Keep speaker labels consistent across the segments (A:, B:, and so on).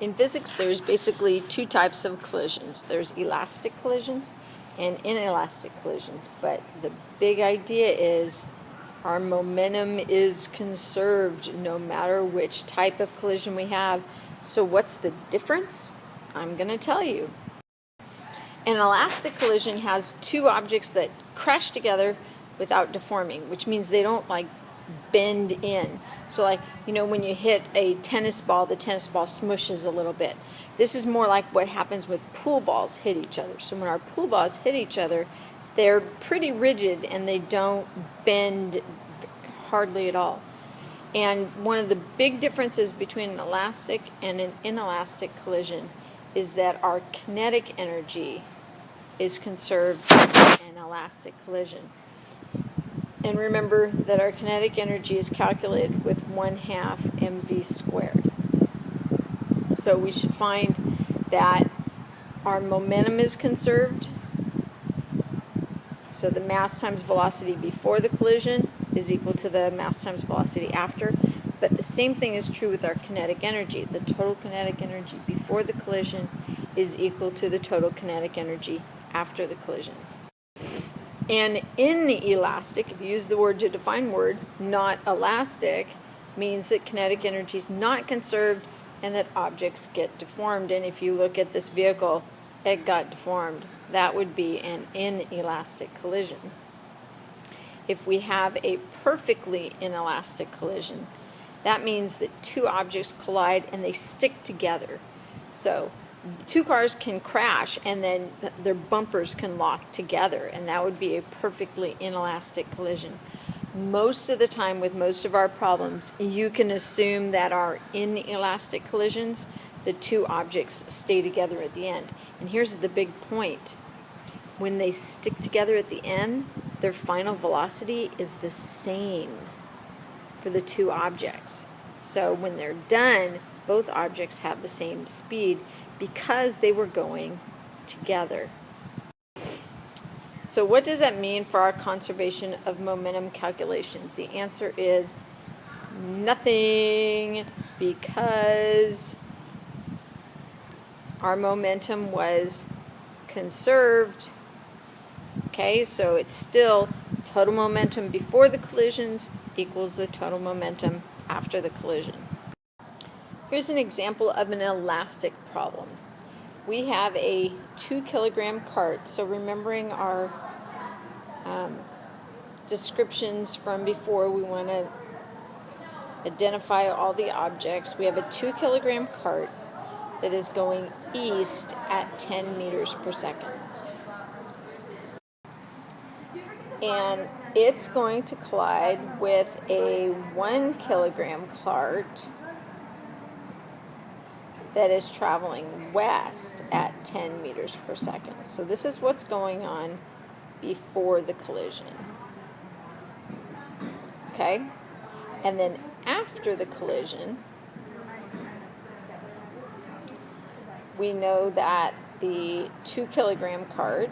A: In physics, there's basically two types of collisions. There's elastic collisions and inelastic collisions. But the big idea is our momentum is conserved no matter which type of collision we have. So what's the difference? I'm going to tell you. An elastic collision has two objects that crash together without deforming, which means they don't bend in. So when you hit a tennis ball, the tennis ball smushes a little bit. This is more like what happens when pool balls hit each other. So when our pool balls hit each other, they're pretty rigid and they don't bend hardly at all. And one of the big differences between an elastic and an inelastic collision is that our kinetic energy is conserved in an elastic collision. And remember that our kinetic energy is calculated with 1/2 mv squared. So we should find that our momentum is conserved. So the mass times velocity before the collision is equal to the mass times velocity after. But the same thing is true with our kinetic energy. The total kinetic energy before the collision is equal to the total kinetic energy after the collision. And inelastic, if you use the word to define word, not elastic, means that kinetic energy is not conserved and that objects get deformed. And if you look at this vehicle, it got deformed. That would be an inelastic collision. If we have a perfectly inelastic collision, that means that two objects collide and they stick together. So two cars can crash and then their bumpers can lock together, and that would be a perfectly inelastic collision. Most of the time with most of our problems, you can assume that our inelastic collisions, the two objects stay together at the end. And here's the big point. When they stick together at the end, their final velocity is the same for the two objects. So when they're done, both objects have the same speed because they were going together. So what does that mean for our conservation of momentum calculations? The answer is nothing, because our momentum was conserved. Okay, so it's still total momentum before the collisions equals the total momentum after the collision. Here's an example of an elastic problem. We have a 2 kilogram cart, so remembering our descriptions from before, we want to identify all the objects. We have a 2 kilogram cart that is going east at 10 meters per second. And it's going to collide with a 1 kilogram cart that is traveling west at 10 meters per second. So this is what's going on before the collision. Okay? And then after the collision, we know that the 2 kilogram cart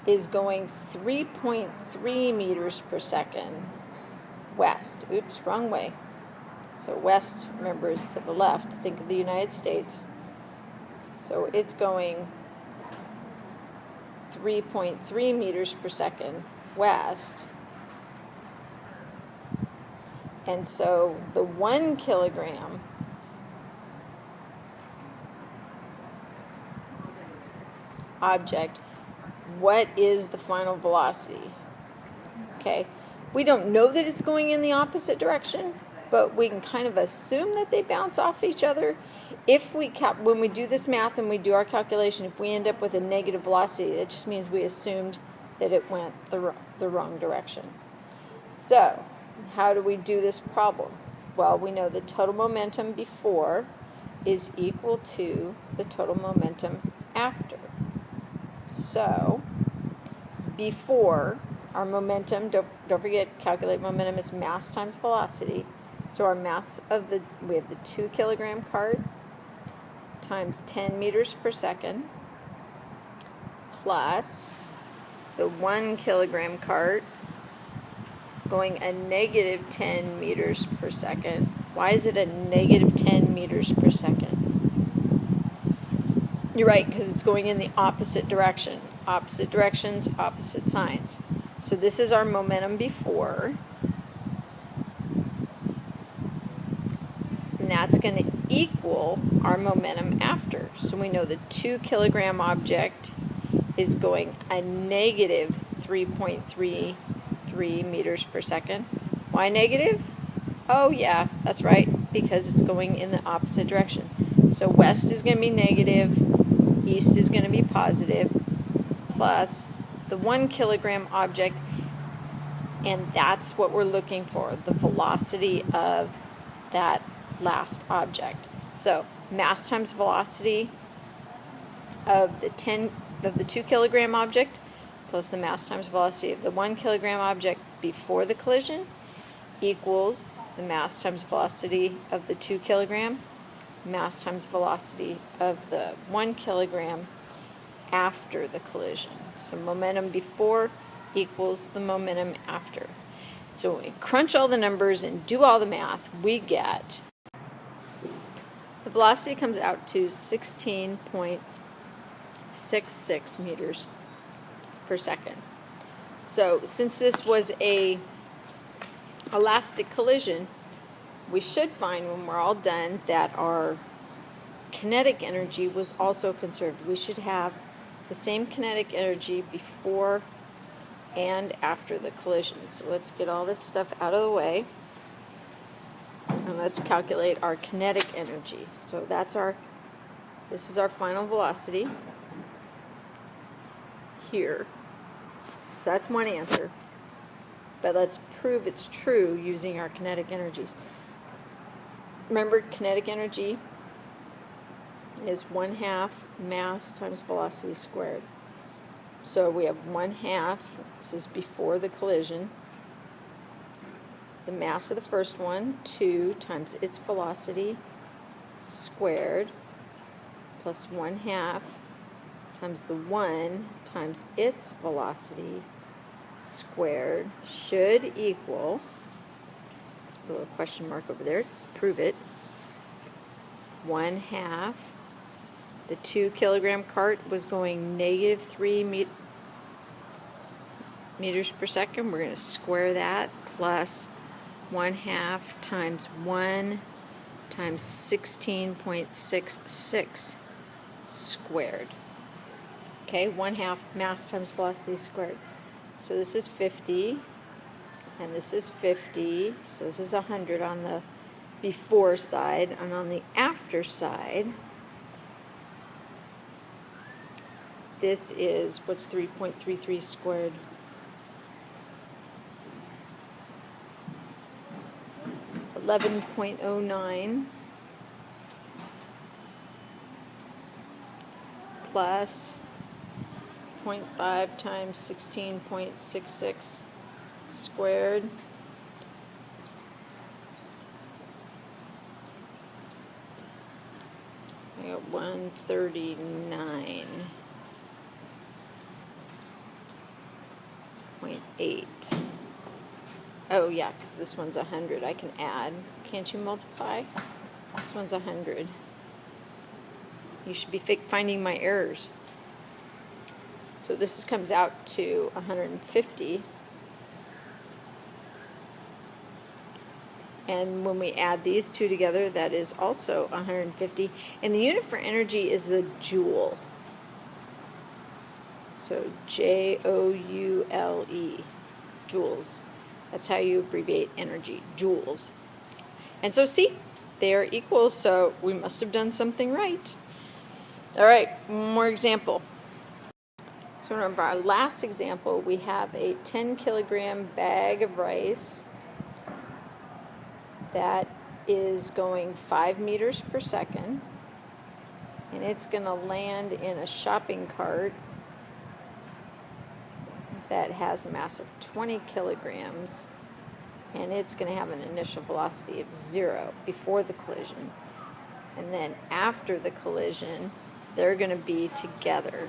A: is going 3.3 meters per second west. Oops, wrong way. So west, remember, is to the left. Think of the United States. So it's going 3.3 meters per second west. And so the 1 kilogram object, what is the final velocity? Okay, we don't know that it's going in the opposite direction, but we can kind of assume that they bounce off each other. If when we do this math and we do our calculation, if we end up with a negative velocity, it just means we assumed that it went the wrong direction. So how do we do this problem? Well, we know the total momentum before is equal to the total momentum after. So before, our momentum, don't forget, calculate momentum, it's mass times velocity. So our mass we have the 2 kilogram cart times 10 meters per second plus the 1 kilogram cart going a negative 10 meters per second Why is it a negative 10 meters per second? You're right, because it's going in the opposite direction. Opposite directions, opposite signs. So this is our momentum before. And that's going to equal our momentum after. So we know the 2 kilogram object is going a negative 3.33 meters per second. Why negative? Oh yeah, that's right, because it's going in the opposite direction. So west is going to be negative, east is going to be positive, plus the 1 kilogram object, and that's what we're looking for, the velocity of that last object. So mass times velocity of the 2 kilogram object plus the mass times velocity of the 1 kilogram object before the collision equals the mass times velocity of the 2 kilogram, mass times velocity of the 1 kilogram after the collision. So momentum before equals the momentum after. So when we crunch all the numbers and do all the math, we get the velocity comes out to 16.66 meters per second. So since this was a elastic collision, we should find when we're all done that our kinetic energy was also conserved. We should have the same kinetic energy before and after the collision. So let's get all this stuff out of the way and let's calculate our kinetic energy. So this is our final velocity here. So that's one answer. But let's prove it's true using our kinetic energies. Remember, kinetic energy is 1/2 mass times velocity squared. So we have 1/2, this is before the collision. The mass of the first one, 2 times its velocity squared, plus 1/2 times the 1 times its velocity squared should equal, let's put a little question mark over there, prove it, 1/2. The 2 kilogram cart was going negative 3 meters per second. We're going to square that, plus 1/2 times 1 times 16.66 squared. Okay, 1/2 mass times velocity squared. So this is 50, and this is 50, so this is 100 on the before side, and on the after side, this is, what's 3.33 squared? 11.09 plus 0.5 times 16.66 squared. I got 139.8. Oh yeah, because this one's 100. I can add. Can't you multiply? This one's 100. You should be finding my errors. So this comes out to 150. And when we add these two together, that is also 150. And the unit for energy is the joule. So Joule, joules. That's how you abbreviate energy, joules. And so see, they are equal, so we must have done something right. All right, one more example. So remember, our last example, we have a 10 kilogram bag of rice that is going 5 meters per second, and it's going to land in a shopping cart that has a mass of 20 kilograms, and it's going to have an initial velocity of 0 before the collision. And then after the collision, they're going to be together.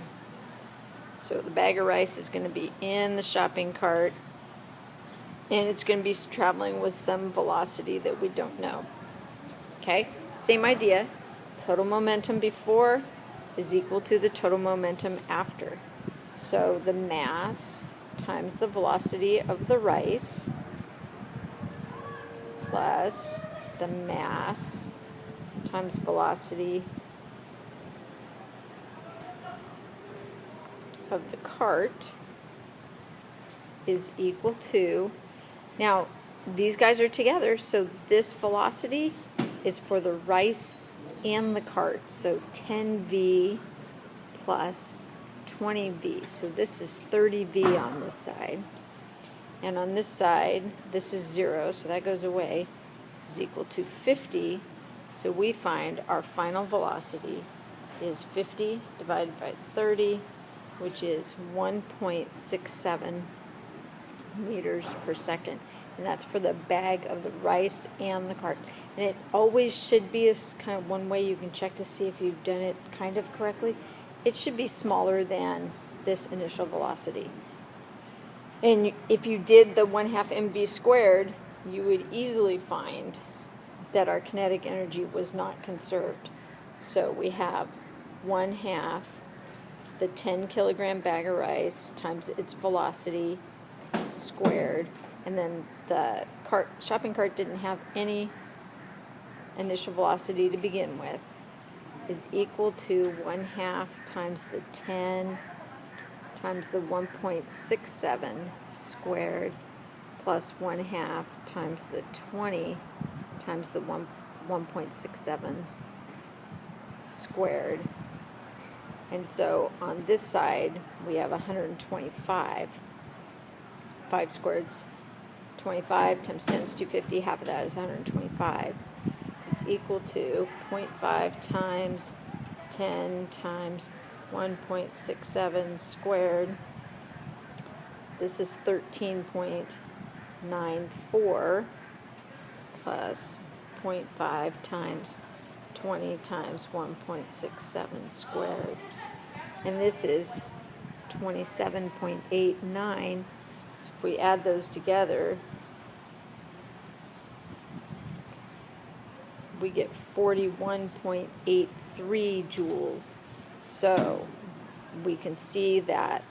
A: So the bag of rice is going to be in the shopping cart, and it's going to be traveling with some velocity that we don't know. Okay, same idea. Total momentum before is equal to the total momentum after. So the mass times the velocity of the rice plus the mass times velocity of the cart is equal to, now these guys are together, so this velocity is for the rice and the cart, so 10V plus 20V. So this is 30V on this side. And on this side, this is 0, so that goes away, is equal to 50. So we find our final velocity is 50 divided by 30, which is 1.67 meters per second. And that's for the bag of the rice and the cart. And it always should be, this kind of one way you can check to see if you've done it kind of correctly. It should be smaller than this initial velocity. And if you did the 1/2 mv squared, you would easily find that our kinetic energy was not conserved. So we have 1/2 the 10 kilogram bag of rice times its velocity squared, and then the shopping cart didn't have any initial velocity to begin with, is equal to 1/2 times the 10 times the 1.67 squared plus 1/2 times the 20 times the 1.67 squared. And so on this side we have 125. 5 squared's 25 times 10 is 250, half of that is 125. Is equal to 0.5 times 10 times 1.67 squared. This is 13.94 plus 0.5 times 20 times 1.67 squared. And this is 27.89. So if we add those together, we get 41.83 joules. So we can see that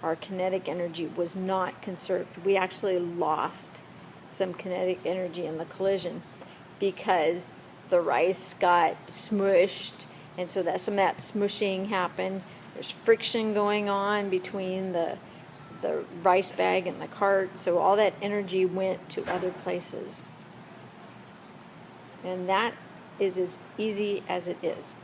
A: our kinetic energy was not conserved. We actually lost some kinetic energy in the collision because the rice got smushed, and so that some of that smushing happened. There's friction going on between the rice bag and the cart, so all that energy went to other places. And that is as easy as it is.